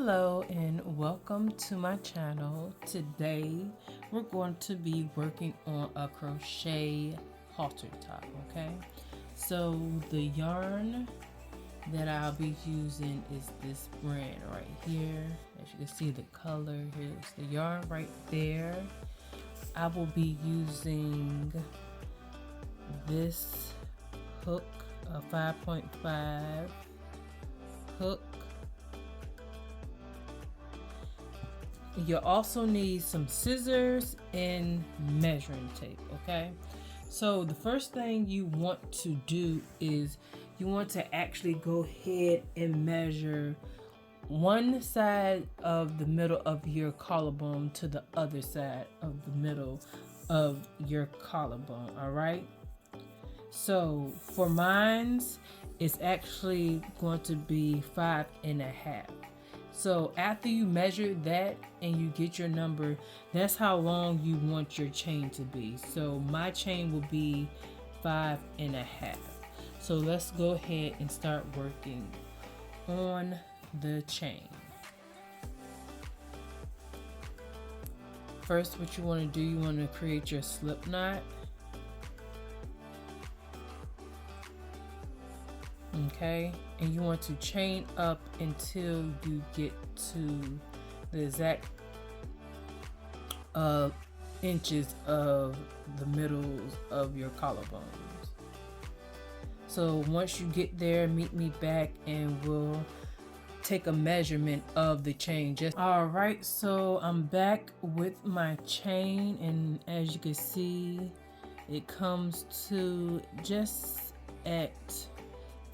Hello and welcome to my channel. Today we're going to be working on a crochet halter top, okay? So the yarn that I'll be using is this brand right here. As you can see the color, here's the yarn right there. I will be using this hook, a 5.5 hook. You also need some scissors and measuring tape, okay? So the first thing you want to do is you want to actually go ahead and measure one side of the middle of your collarbone to the other side of the middle of your collarbone, all right? So for mine's, it's actually going to be 5.5. So after you measure that and you get your number, that's how long you want your chain to be. So my chain will be 5.5. So let's go ahead and start working on the chain. First, what you want to do, you want to create your slip knot. Okay, and you want to chain up until you get to the exact inches of the middles of your collarbones. So once you get there, meet me back and we'll take a measurement of the chain. All right, so I'm back with my chain, and as you can see, it comes to just at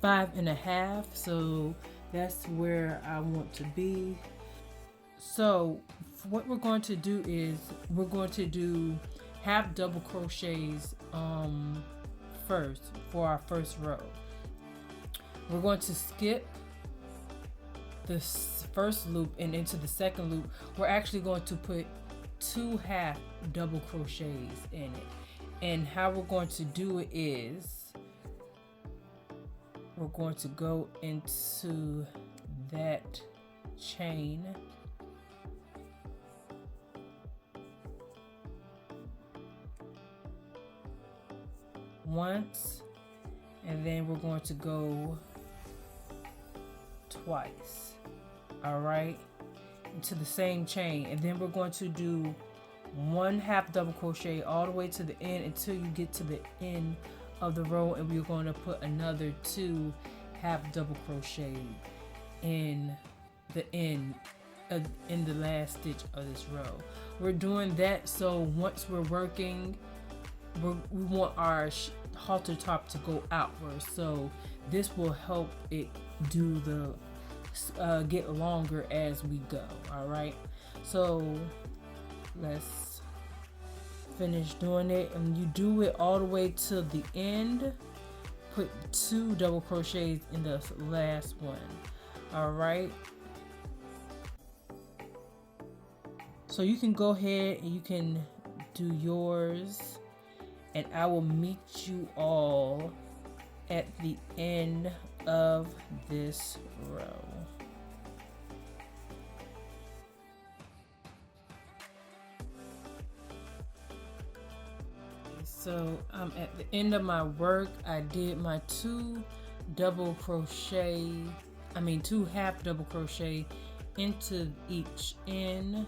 5.5, so that's where I want to be. So what we're going to do is we're going to do half double crochets first for our first row. We're going to skip the first loop and into the second loop. We're actually going to put 2 half double crochets in it, and how we're going to do it is we're going to go into that chain once, and then we're going to go twice, all right, into the same chain, and then we're going to do 1 half double crochet all the way to the end until you get to the end of the row, and we're going to put another 2 half double crochet in the end in the last stitch of this row. We're doing that so once we're working, we want our halter top to go outward, so this will help it do the get longer as we go. All right, so let's finish doing it, and you do it all the way to the end. Put 2 double crochets in the last one. All right, so you can go ahead and you can do yours, and I will meet you all at the end of this row. So I'm at the end of my work. I did my 2 half double crochet into each end,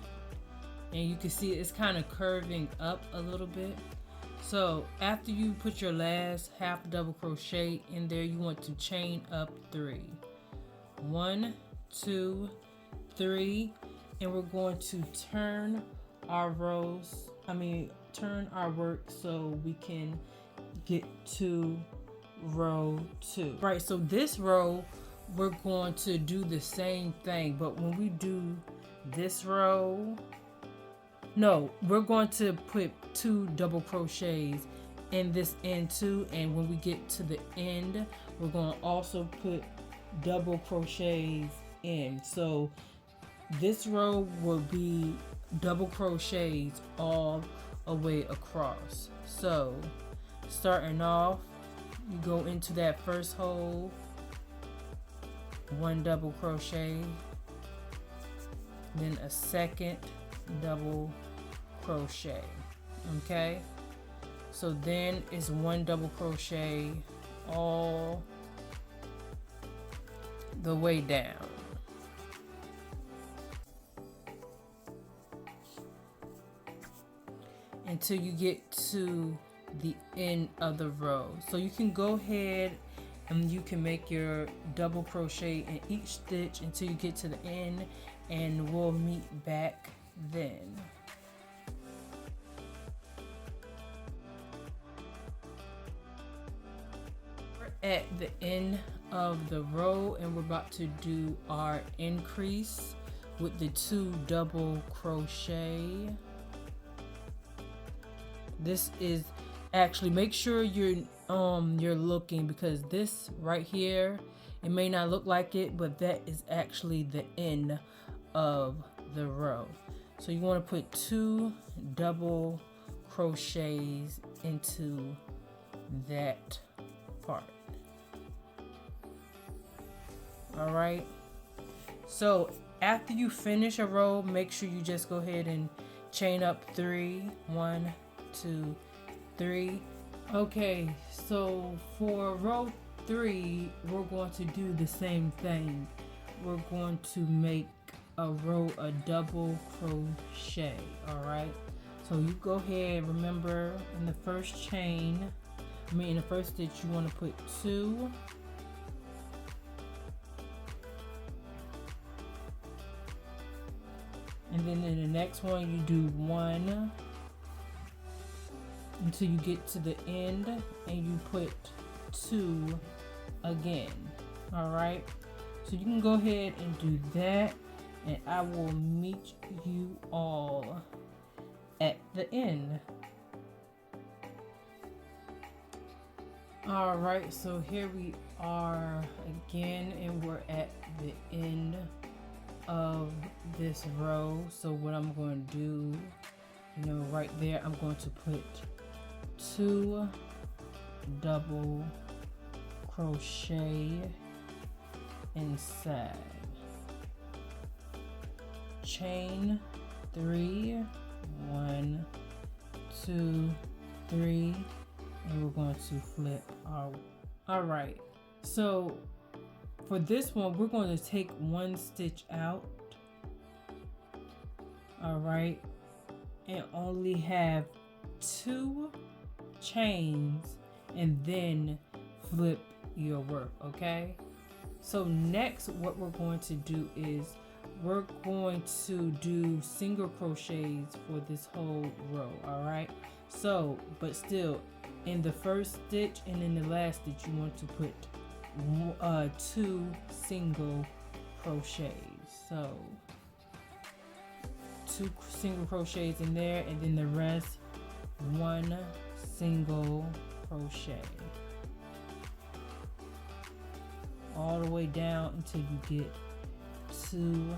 and you can see it's kind of curving up a little bit. So after you put your last half double crochet in there, you want to chain up 3. 1, 2, 3, and we're going to turn our work so we can get to row 2. Right, so this row we're going to do the same thing, but when we do this row, no, we're going to put 2 double crochets in this end too, and when we get to the end, we're going to also put double crochets in. So this row will be double crochets all the way across. So starting off, you go into that first hole, 1 double crochet, then a second double crochet. Okay, so then it's one double crochet all the way down until you get to the end of the row. So you can go ahead and you can make your double crochet in each stitch until you get to the end, and we'll meet back then. We're at the end of the row and we're about to do our increase with the 2 double crochet. This is actually, make sure you're looking, because this right here, it may not look like it, but that is actually the end of the row. So you want to put 2 double crochets into that part. All right, so after you finish a row, make sure you just go ahead and chain up 3, 1, 2, 3. Okay, so for row 3, we're going to do the same thing. We're going to make a row of double crochet. All right, so you go ahead, remember in the first chain, in the first stitch, you want to put 2, and then in the next one you do 1 until you get to the end, and you put 2 again. All right, so you can go ahead and do that, and I will meet you all at the end. All right, so here we are again, and we're at the end of this row. So what I'm going to do, right there, I'm going to put 2 double crochet inside, chain 3, 1, 2, 3, and we're going to flip our. All right, so for this one, we're going to take 1 stitch out, all right, and only have 2 chains, and then flip your work. Okay, so next what we're going to do is we're going to do single crochets for this whole row. All right, so but still in the first stitch and in the last stitch you want to put 2 single crochets. So 2 single crochets in there, and then the rest 1 single crochet all the way down until you get to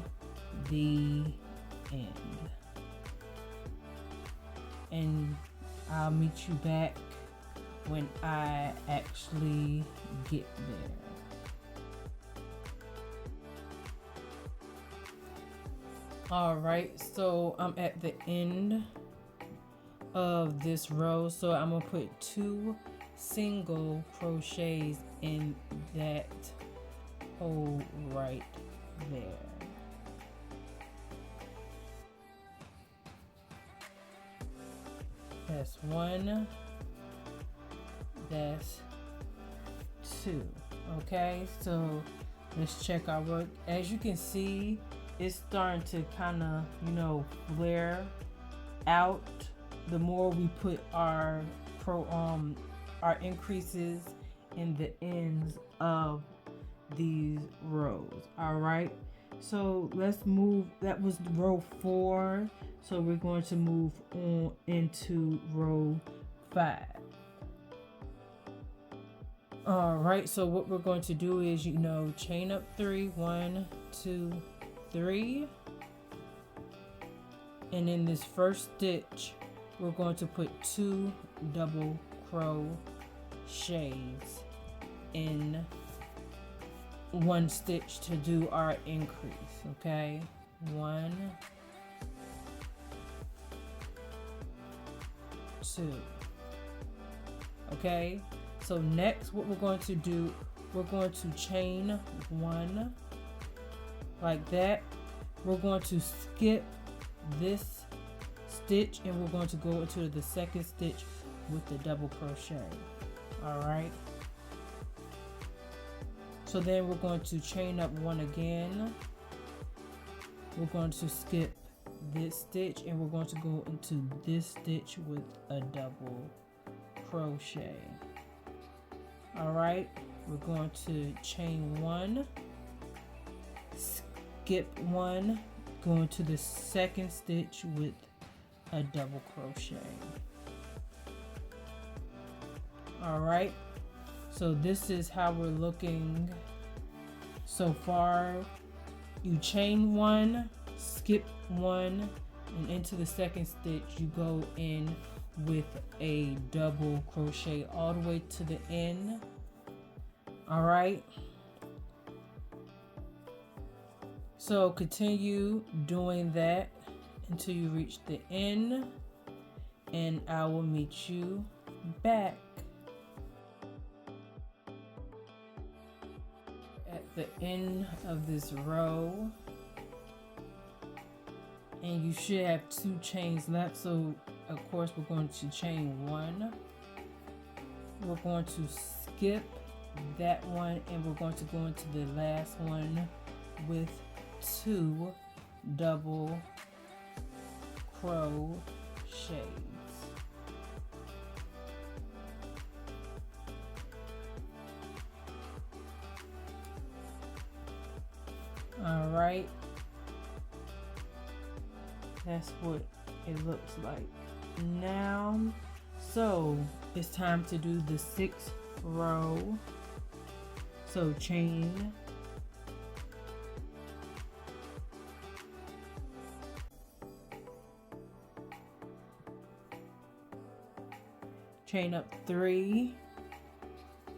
the end, and I'll meet you back when I actually get there. All right, so I'm at the end of this row, so I'm gonna put 2 single crochets in that hole right there. That's 1, that's 2. Okay, so let's check our work. As you can see, it's starting to kind of flare out the more we put our increases in the ends of these rows. All right, so let's move. That was row 4, so we're going to move on into row 5. All right, so what we're going to do is chain up 3, 1, 2, 3, and in this first stitch we're going to put 2 double crochets in 1 stitch to do our increase. Okay, 1, 2. Okay, so next what we're going to do, we're going to chain 1 like that. We're going to skip this stitch and we're going to go into the second stitch with the double crochet. All right, so then we're going to chain up 1 again. We're going to skip this stitch and we're going to go into this stitch with a double crochet. All right, we're going to chain 1, skip 1, go into the second stitch with a double crochet. All right, so this is how we're looking so far. You chain 1, skip 1, and into the second stitch you go in with a double crochet all the way to the end. All right, so continue doing that until you reach the end, and I will meet you back at the end of this row. And you should have 2 chains left, so of course we're going to chain 1. We're going to skip that one and we're going to go into the last one with 2 double crochets. All right, that's what it looks like now. So it's time to do the 6th row. So chain, chain up 3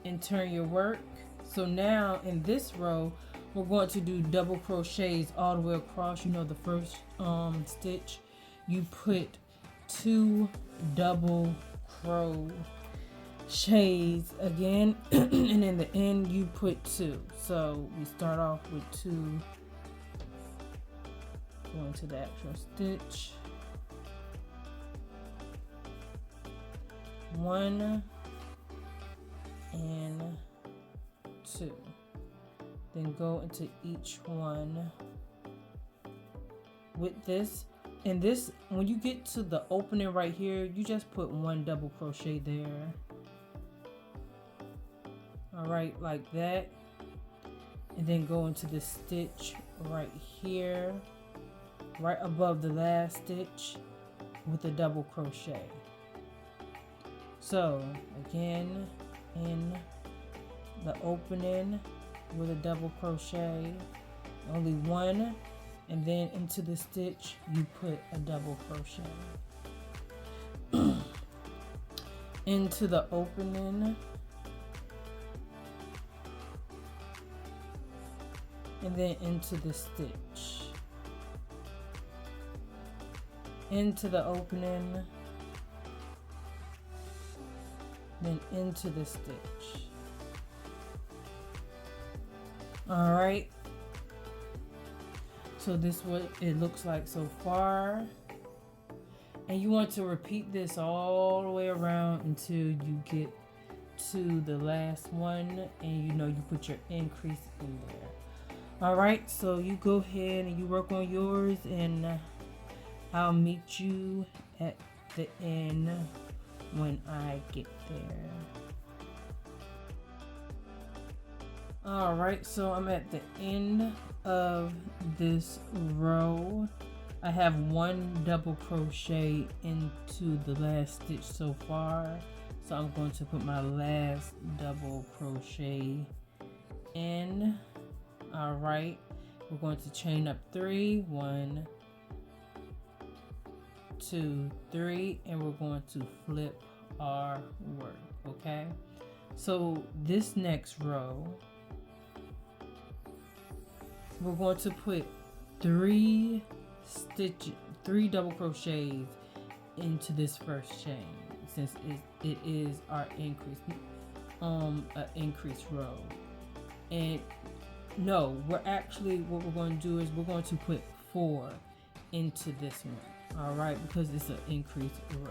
and turn your work. So now in this row we're going to do double crochets all the way across. You know, the first stitch you put 2 double crochets again and in the end you put 2. So we start off with 2, go into the actual stitch, 1 and 2, then go into each one with this. And this, when you get to the opening right here, you just put 1 double crochet there. All right, like that. And then go into the stitch right here, right above the last stitch with a double crochet. So again, in the opening with a double crochet, only 1, and then into the stitch you put a double crochet. Into the opening, and then into the stitch, into the opening, then into the stitch. All right, so this is what it looks like so far, and you want to repeat this all the way around until you get to the last one, and you know you put your increase in there. All right, so you go ahead and you work on yours, and I'll meet you at the end when I get there. All right, so I'm at the end of this row. I have 1 double crochet into the last stitch so far, so I'm going to put my last double crochet in. All right, we're going to chain up 3, 1, 2, 3, and we're going to flip our work. Okay, so this next row we're going to put three double crochets into this first chain, since it is our increased row. And no, what we're going to do is we're going to put 4 into this one, all right, because it's an increased row.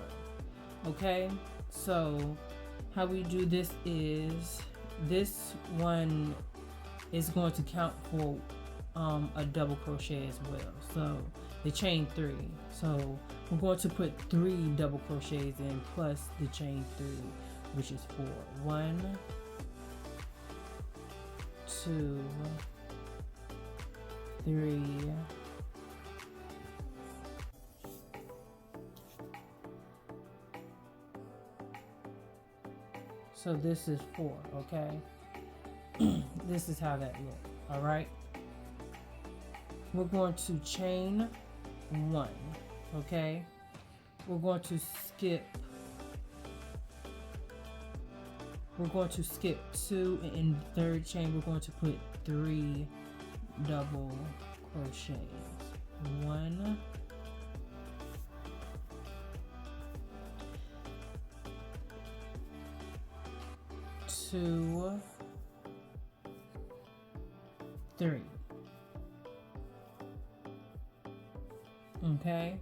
Okay, so how we do this is this one is going to count for a double crochet as well, so the chain 3. So we're going to put 3 double crochets in plus the chain 3, which is 4. 1, 2, 3, 4. So this is 4, okay? This is how that looks, all right? We're going to chain 1, okay? We're going to skip 2, and in the third chain we're going to put 3 double crochets. 1, 2, 3. Okay.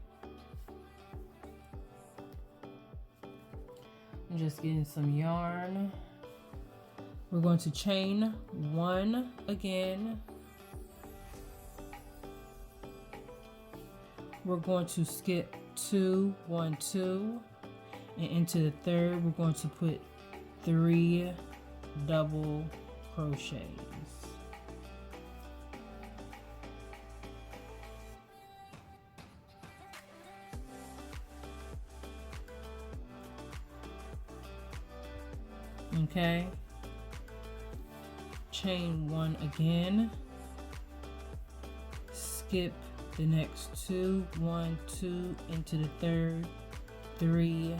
I'm just getting some yarn. We're going to chain 1 again. We're going to skip 2, 1, 2, and into the third we're going to put 3 double crochets. Okay, chain 1 again, skip the next 2, 1, 2, into the third, 3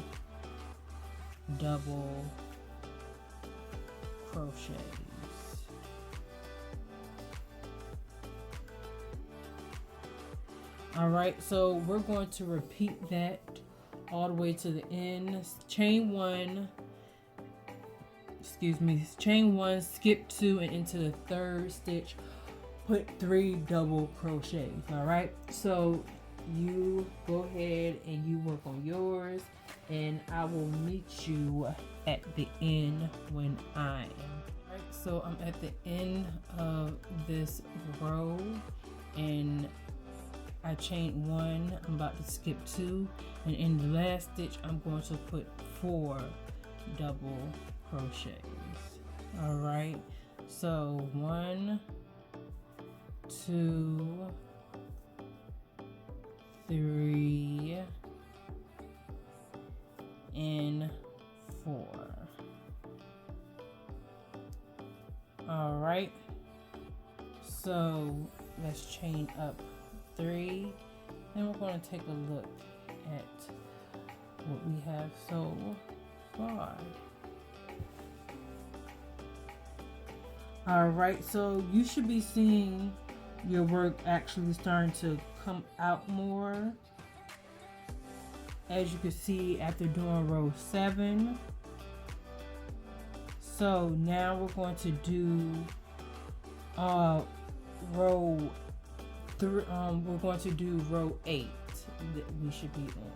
double crochets. All right, so we're going to repeat that all the way to the end. Chain 1, skip 2, and into the third stitch put 3 double crochets. All right, so you go ahead and you work on yours, and I will meet you at the end when I am. All right, so I'm at the end of this row, and I chained 1. I'm about to skip 2, and in the last stitch I'm going to put 4 double crochets. All right, so 1, 2, 3, and 4. All right, so let's chain up 3, and we're going to take a look at what we have so far. All right, so you should be seeing your work actually starting to come out more, as you can see after doing row 7. So now we're going to do row 3. We're going to do row 8 that we should be on.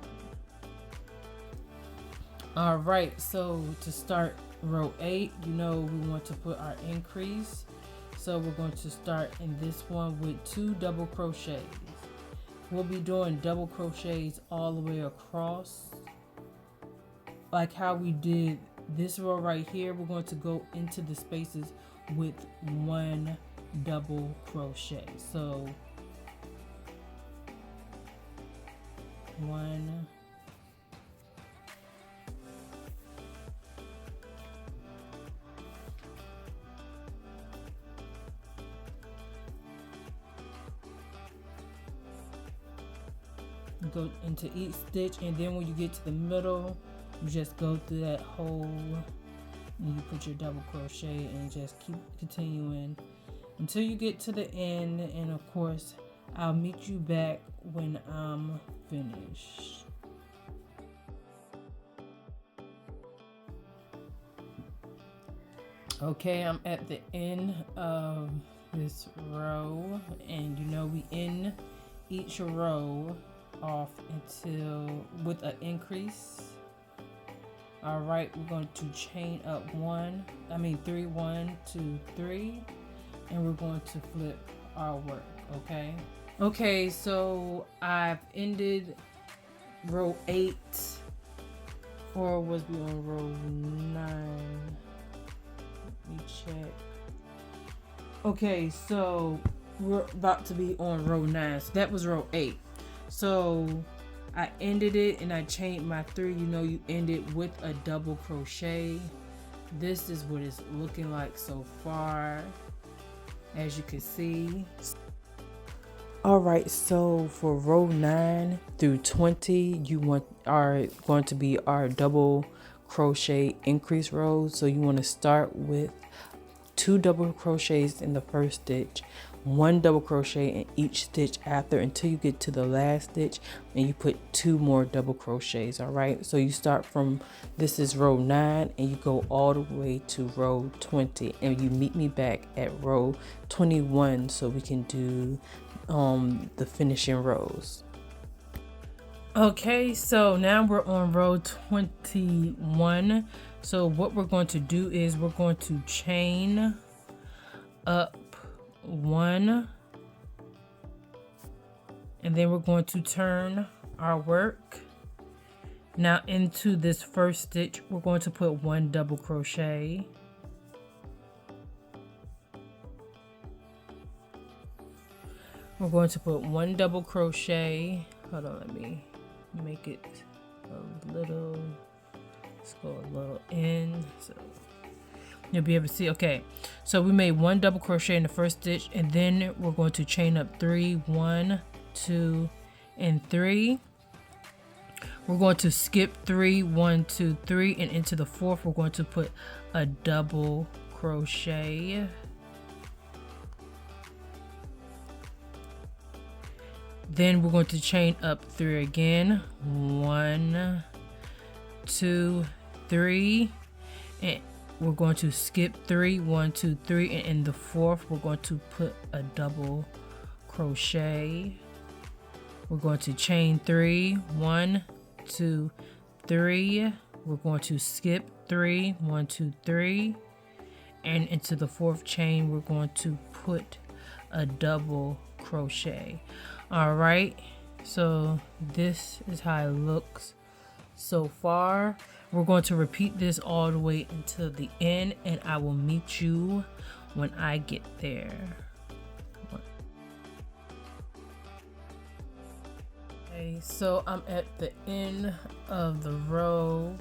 All right, so to start row 8, you know we want to put our increase, so we're going to start in this one with 2 double crochets. We'll be doing double crochets all the way across, like how we did this row right here. We're going to go into the spaces with 1 double crochet. So 1, go into each stitch, and then when you get to the middle, you just go through that hole and you put your double crochet and just keep continuing until you get to the end. And of course, I'll meet you back when I'm finished. Okay, I'm at the end of this row, and you know we end each row off until with an increase. All right, we're going to chain up 3, 1, 2, 3, and we're going to flip our work. Okay, so I've ended row 8, or was we on row 9? Let me check. Okay, so we're about to be on row 9. So that was row 8. So I ended it and I chained my 3. You know, you end it with a double crochet. This is what it's looking like so far, as you can see. Alright, so for row 9 through 20, are going to be our double crochet increase rows. So you want to start with 2 double crochets in the first stitch, 1 double crochet in each stitch after until you get to the last stitch, and you put 2 more double crochets. All right, so you start from, this is row 9, and you go all the way to row 20, and you meet me back at row 21 so we can do the finishing rows. Okay, so now we're on row 21. So what we're going to do is we're going to chain up 1, and then we're going to turn our work. Now into this first stitch, we're going to put 1 double crochet. We're going to put 1 double crochet. Hold on, let me make it a little, let's go a little in so you'll be able to see. Okay, so we made 1 double crochet in the first stitch, and then we're going to chain up 3, 1, 2, and 3. We're going to skip 3, 1, 2, 3, and into the 4th we're going to put a double crochet. Then we're going to chain up 3 again, 1, 2, 3, and we're going to skip 3, 1, 2, 3, and in the 4th we're going to put a double crochet. We're going to chain 3, 1, 2, 3. We're going to skip 3, 1, 2, 3, and into the 4th chain we're going to put a double crochet. All right, so this is how it looks so far. We're going to repeat this all the way until the end, and I will meet you when I get there. Okay, so I'm at the end of the row.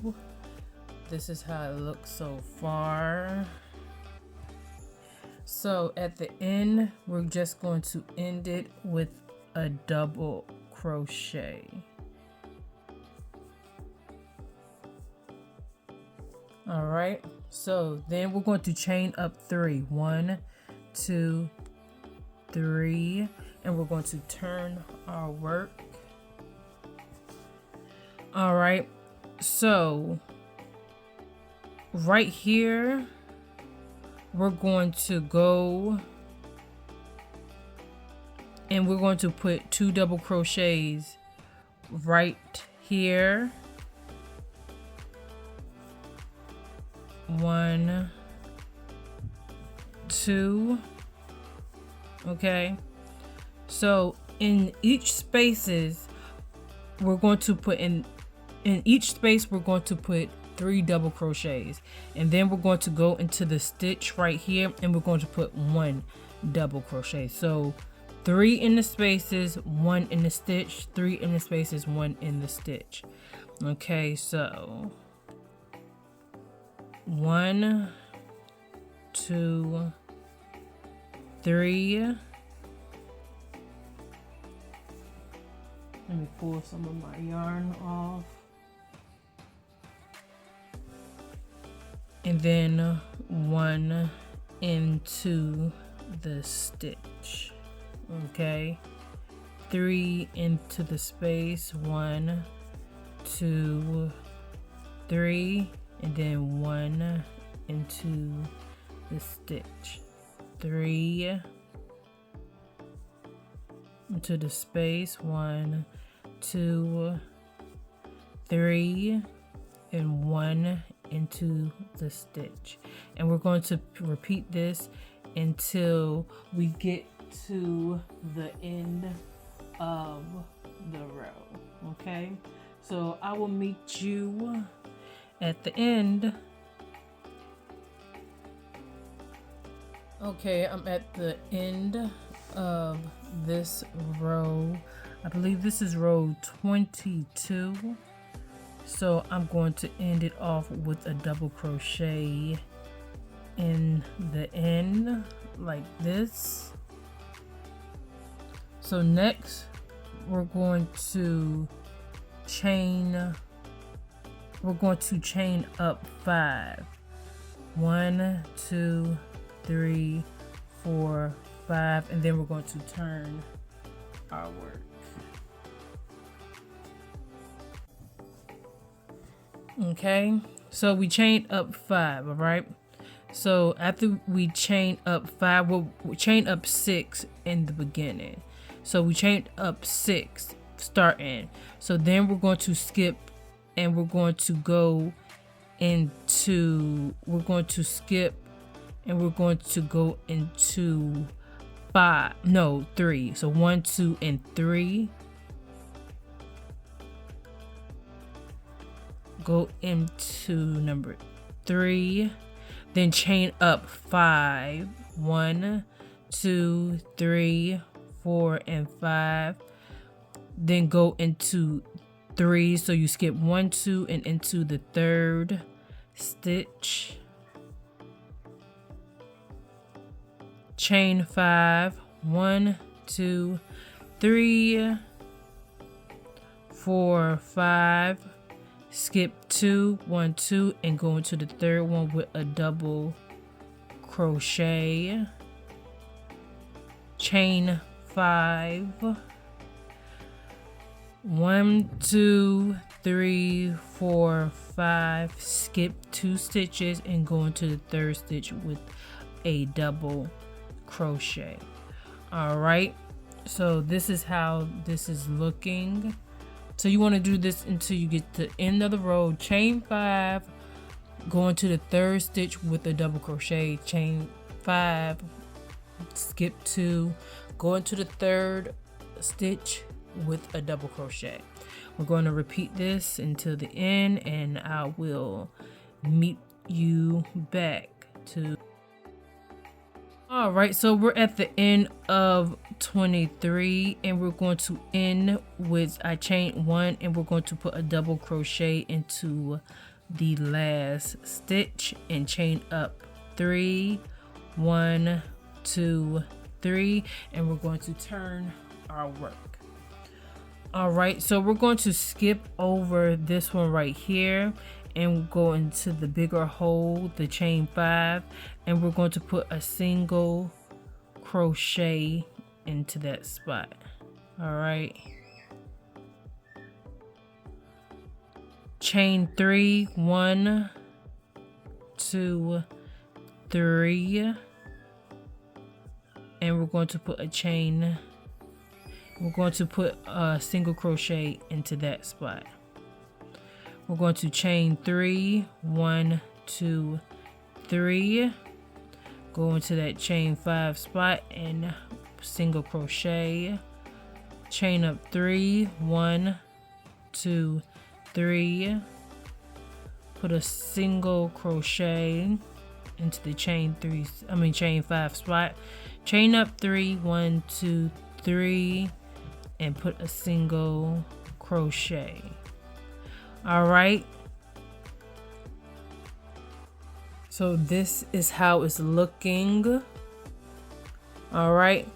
This is how it looks so far. So at the end, we're just going to end it with a double crochet. All right, so then we're going to chain up 3, 1, 2, 3, and we're going to turn our work. All right, so right here we're going to go and we're going to put 2 double crochets right here. 1, 2. Okay, so in each spaces we're going to put in each space we're going to put 3 double crochets, and then we're going to go into the stitch right here and we're going to put 1 double crochet. So 3 in the spaces, 1 in the stitch, 3 in the spaces, 1 in the stitch. Okay, so 1, 2, 3. Let me pull some of my yarn off. And then 1 into the stitch. Okay, 3 into the space, 1, 2, 3, and then 1 into the stitch, 3 into the space, 1, 2, 3, and 1 into the stitch. And we're going to repeat this until we get to the end of the row. Okay, so I will meet you at the end. Okay, I'm at the end of this row. I believe this is row 22. So I'm going to end it off with a double crochet in the end like this. So next we're going to chain up 5. 1, 2, 3, 4, 5, and then we're going to turn our work. Okay, so we chained up 5, all right? So after we chain up 5, we'll chain up 6 in the beginning. So we chained up 6 starting. So then we're going to skip and we're going to go into, and we're going to go into 3. So 1, 2, and 3. Go into number 3, then chain up 5. 1, 2, 3, 4, and 5. Then go into 3. So you skip 1, 2, and into the 3rd stitch. Chain 5. 1, 2, 3, 4, 5. Skip 2, 1, 2, and go into the 3rd one with a double crochet. Chain 5. 1, 2, 3, 4, 5. Skip 2 stitches and go into the 3rd stitch with a double crochet. All right, so this is how this is looking. So you want to do this until you get to the end of the row. Chain 5, go into the 3rd stitch with a double crochet. Chain 5, skip 2, go into the 3rd stitch with a double crochet. We're going to repeat this until the end, and I will meet you back to. All right, so we're at the end of 23, and we're going to end with, I chain 1, and we're going to put a double crochet into the last stitch and chain up 3. 1, 2, 3, and we're going to turn our work. All right, so we're going to skip over this one right here and go into the bigger hole, the chain 5, and we're going to put a single crochet into that spot. All right, chain 3, 1, 2, 3, and we're going to put a chain. We're going to put a single crochet into that spot. We're going to chain 3, 1, 2, 3, go into that chain 5 spot and single crochet, chain up 3, 1, 2, 3, put a single crochet into the chain 5 spot, chain up 3, 1, 2, 3, and put a single crochet. All right, so this is how it's looking. All right,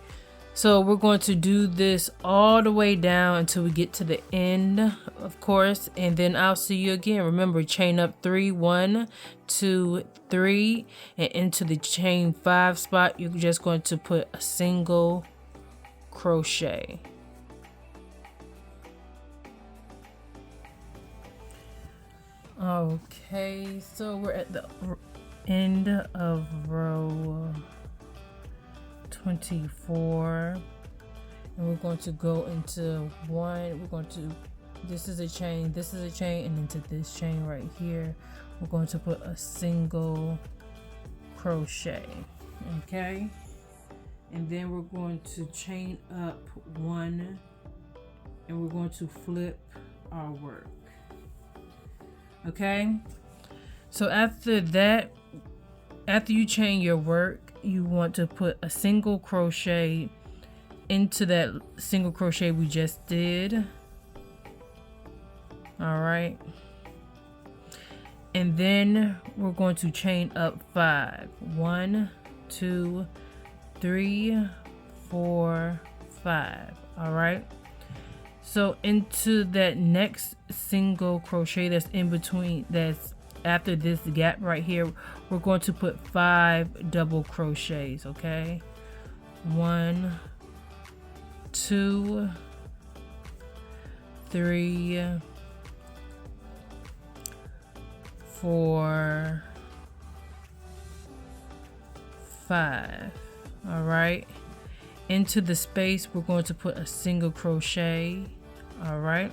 so we're going to do this all the way down until we get to the end, of course, and then I'll see you again. Remember, chain up 3, 1, 2, 3, and into the chain 5 spot you're just going to put a single crochet. Okay, so we're at the end of row 24, and we're going to go into one. We're going to, this is a chain, this is a chain, and into this chain right here we're going to put a single crochet. Okay, and then we're going to chain up one, and we're going to flip our work. Okay, so after that, after you chain your work, you want to put a single crochet into that single crochet we just did. All right, and then we're going to chain up 5. 1, 2, 3, 4, 5. All right, so into that next single crochet that's in between, that's after this gap right here, we're going to put 5 double crochets. Okay, 1, 2, 3, 4, 5. All right, into the space we're going to put a single crochet. All right,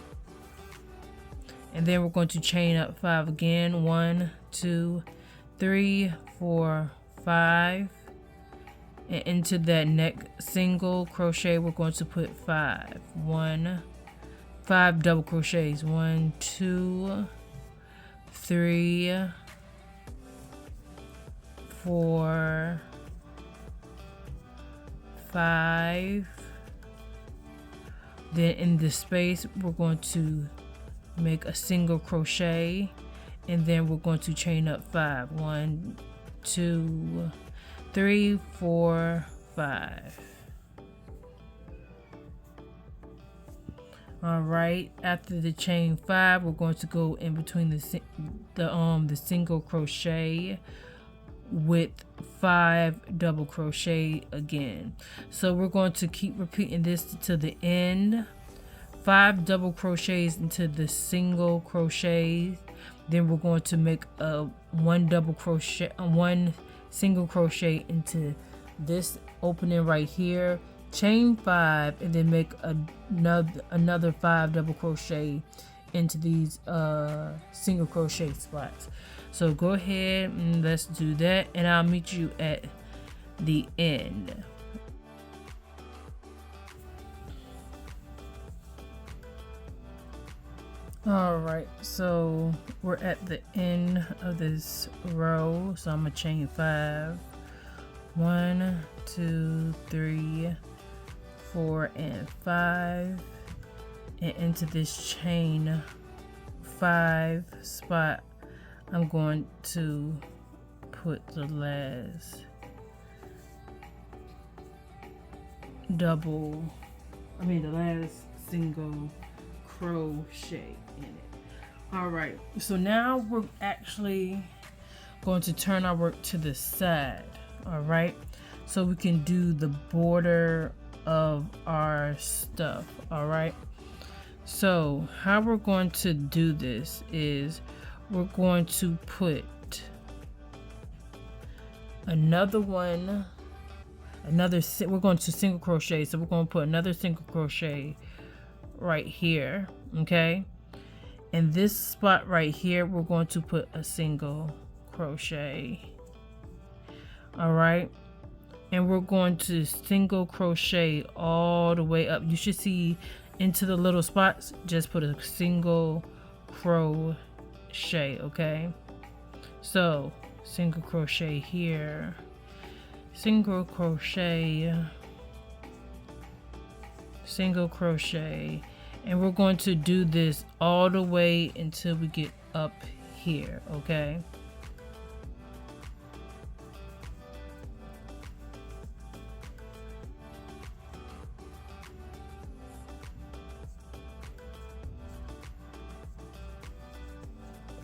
and then we're going to chain up 5 again. 1, 2, 3, 4, 5, and into that next single crochet we're going to put 5 double crochets. 1, 2, 3, 4, 5. Then in the space we're going to make a single crochet, and then we're going to chain up 5. 1, 2, 3, 4, 5. All right, after the chain 5, we're going to go in between the single crochet with 5 double crochet again. So we're going to keep repeating this to the end. 5 double crochets into the single crochet, then we're going to make a 1 double crochet, 1 single crochet into this opening right here, chain 5, and then make another 5 double crochet into these single crochet spots. So go ahead and let's do that, and I'll meet you at the end. All right, so we're at the end of this row, so I'm gonna chain 5. 1, 2, 3, 4, and 5, and into this chain 5 spot I'm going to put the last the last single crochet in it. All right, so now we're actually going to turn our work to the side. All right, so we can do the border of our stuff. All right, so how we're going to do this is we're going to put we're going to single crochet, so we're going to put another single crochet right here. Okay, and this spot right here we're going to put a single crochet. All right, and we're going to single crochet all the way up. You should see into the little spots, just put a single crochet. Okay, so single crochet here, single crochet, single crochet, and we're going to do this all the way until we get up here. Okay,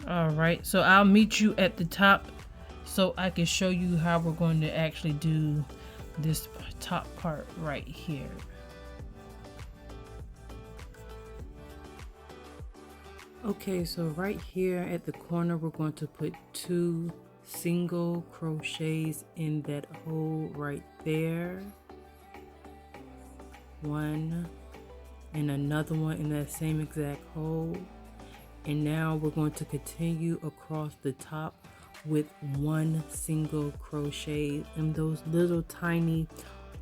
all right, so I'll meet you at the top so I can show you how we're going to actually do this top part right here. Okay, so right here at the corner, we're going to put 2 single crochets in that hole right there. One and another one in that same exact hole. And now we're going to continue across the top with 1 single crochet in those little tiny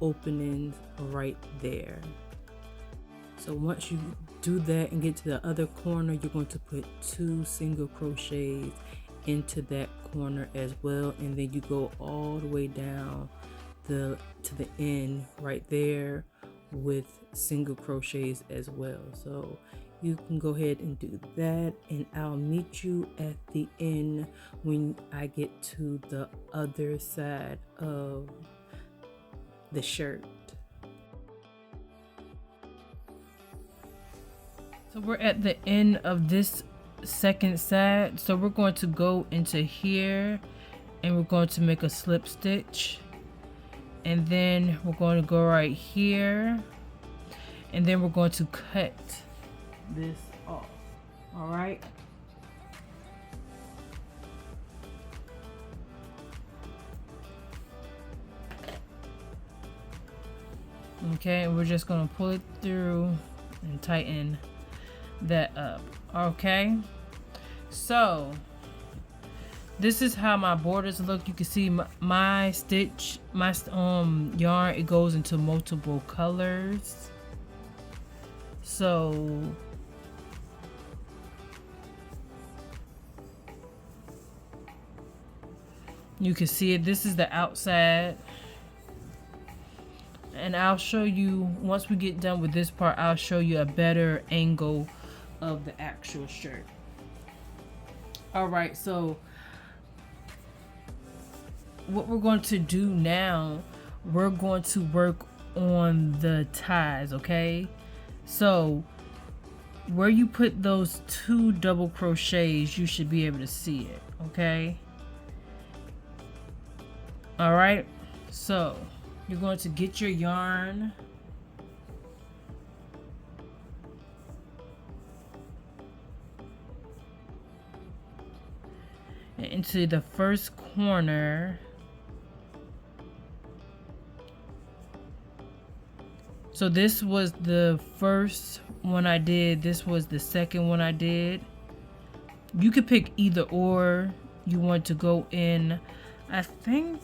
openings right there. So once you do that and get to the other corner, you're going to put 2 single crochets into that corner as well, and then you go all the way down to the end right there with single crochets as well. So you can go ahead and do that, and I'll meet you at the end when I get to the other side of the shirt. So we're at the end of this second side, so we're going to go into here and we're going to make a slip stitch, and then we're going to go right here, and then we're going to cut this off. All right, okay, and we're just going to pull it through and tighten that up. Okay, so this is how my borders look. You can see my stitch, my yarn, it goes into multiple colors. So you can see it. This is the outside, and I'll show you once we get done with this part. I'll show you a better angle of the actual shirt. All right, so what we're going to do now, we're going to work on the ties. Okay, so where you put those 2 double crochets, you should be able to see it. Okay, all right, so you're going to get your yarn, into the first corner. So this was the first one I did. This was the second one I did. You could pick either or. You want to go in, I think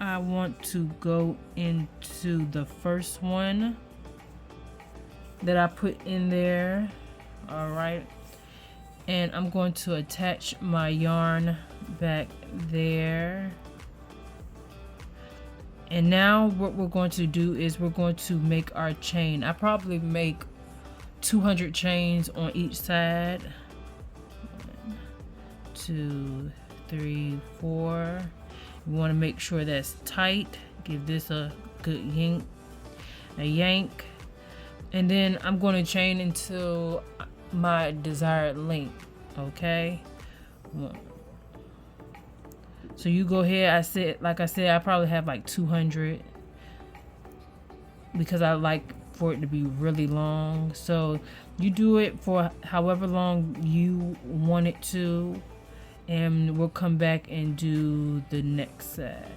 I want to go into the first one that I put in there. All right, and I'm going to attach my yarn back there. And now what we're going to do is we're going to make our chain. I probably make 200 chains on each side. 1, 2, 3, 4. You want to make sure that's tight. Give this a good yank. And then I'm going to chain until my desired length. Okay. So you go ahead. Like I said, I probably have like 200 because I like for it to be really long. So you do it for however long you want it to, and we'll come back and do the next side.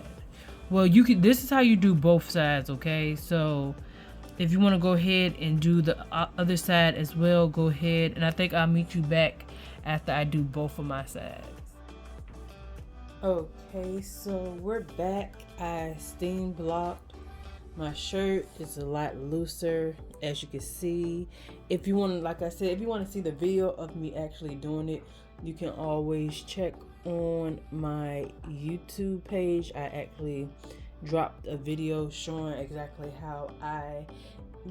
Well, you can. This is how you do both sides. Okay, so if you want to go ahead and do the other side as well, go ahead. And I think I'll meet you back after I do both of my sides. Okay, so we're back. I steam blocked. My shirt is a lot looser, as you can see. If you want to, like I said, if you want to see the video of me actually doing it, you can always check on my YouTube page. I actually dropped a video showing exactly how I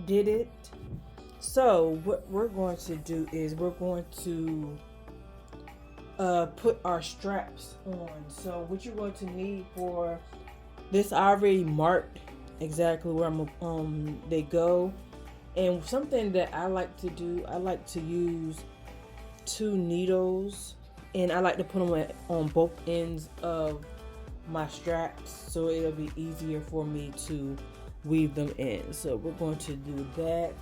did it. So what we're going to do is we're going to put our straps on. So what you're going to need for this, I already marked exactly where they go. And something that I like to do, I like to use 2 needles, and I like to put them on both ends of my straps so it'll be easier for me to weave them in. So we're going to do that.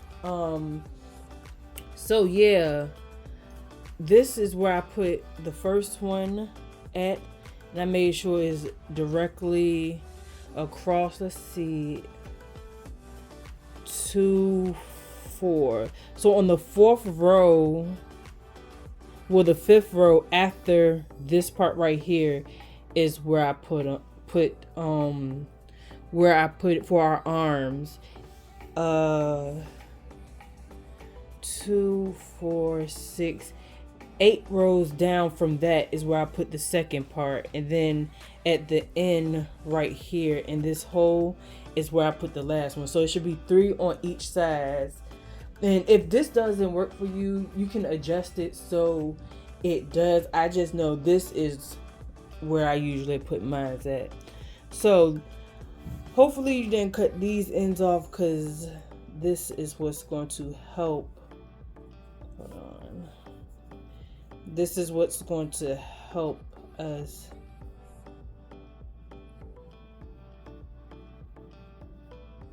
So yeah, this is where I put the first one at, and I made sure it's directly across. Let's see, 2, 4. So on the 4th row, well, the 5th row after this part right here is where I put where I put it for our arms. 2, 4, 6, 8 rows down from that is where I put the second part, and then at the end right here in this hole is where I put the last one. So it should be 3 on each side. And if this doesn't work for you, you can adjust it so it does. I just know this is where I usually put mine at. So hopefully you didn't cut these ends off, because this is what's going to help. Hold on. This is what's going to help us.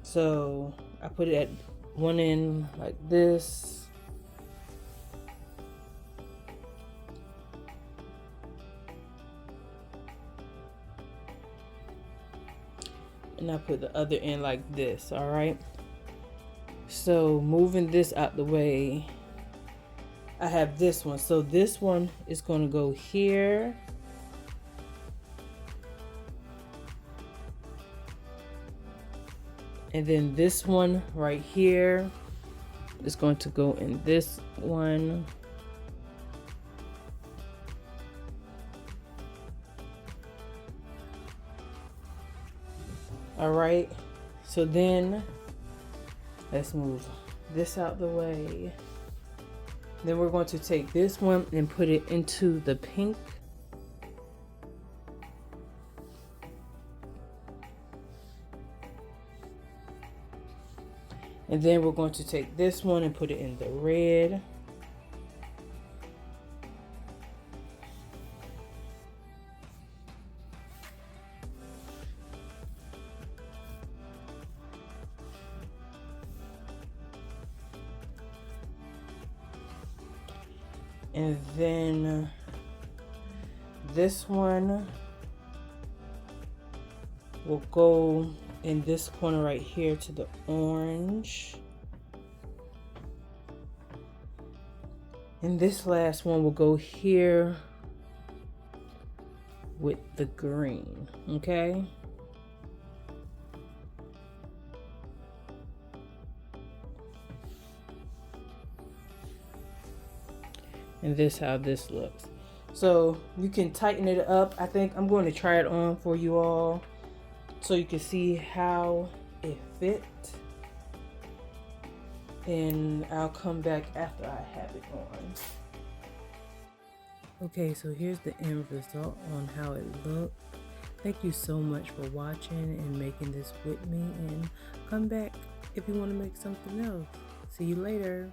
So I put it at one end like this. And I put the other end like this, all right? So moving this out the way, I have this one. So this one is going to go here. And then this one right here is going to go in this one. All right, so then let's move this out the way. Then we're going to take this one and put it into the pink. And then we're going to take this one and put it in the red. And then this one will go in this corner right here to the orange. And this last one will go here with the green, okay? And this how this looks. So you can tighten it up. I think I'm going to try it on for you all so you can see how it fit. And I'll come back after I have it on. Okay, so here's the end result on how it looked. Thank you so much for watching and making this with me, and come back if you want to make something else. See you later.